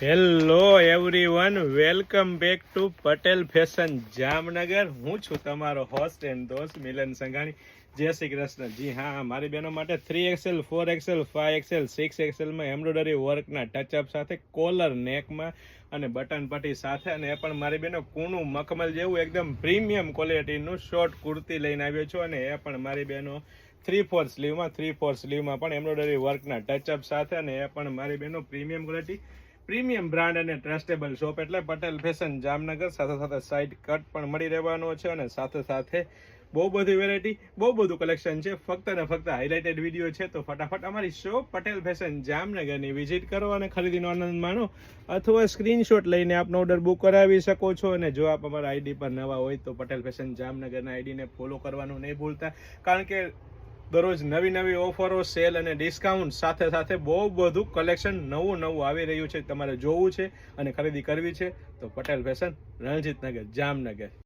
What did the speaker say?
Hello everyone, welcome back to Patel fashion Jamnagar. હું છું તમારો હોસ્ટ એન્ડ દોસ્ત મિલન સંઘાણી. જય શ્રી કૃષ્ણ. જી હા, મારી બહેનો માટે 3XL, 4XL, 5XL, 6XL માં એમ્બ્રોઇડરી વર્કના ટચઅપ સાથે, કોલર નેકમાં અને બટન પટ્ટી સાથે, અને એ પણ મારી બહેનો કૂણું મખમલ જેવું એકદમ પ્રીમિયમ ક્વોલિટીનું શોર્ટ કુર્તી લઈને આવ્યો છું. અને એ પણ મારી બહેનો 3/4 સ્લીવમાં પણ એમ્બ્રોઇડરી વર્કના ટચઅપ સાથે, અને એ પણ મારી બહેનો પ્રીમિયમ ક્વોલિટી, પ્રીમિયમ બ્રાન્ડ અને ટ્રસ્ટેબલ શોપ એટલે પટેલ ફેશન જામનગર. સાથે સાથે સાઇડ કટ પણ મળી રહેવાનો છે, અને સાથે સાથે બહુ બધી વેરાયટી, બહુ બધું કલેક્શન છે. ફક્ત ને ફક્ત હાઇલાઇટેડ વિડીયો છે, તો ફટાફટ અમારી શોપ પટેલ ફેશન જામનગરની વિઝિટ કરો અને ખરીદીનો આનંદ માણો, અથવા સ્ક્રીનશોટ લઈને આપનો ઓર્ડર બુક કરાવી શકો છો. અને જો આપ અમારા આઈડી પર નવા હોય તો પટેલ ફેશન જામનગરના આઈડીને ફોલો કરવાનું નહીં ભૂલતા, કારણ કે દરરોજ નવી નવી ઓફરો, સેલ અને ડિસ્કાઉન્ટ સાથે સાથે બહુ બધું કલેક્શન નવું આવી રહ્યું છે. તમારે જોવું છે અને ખરીદી કરવી છે તો પટેલ ફેશન રણજીતનગર જામનગર.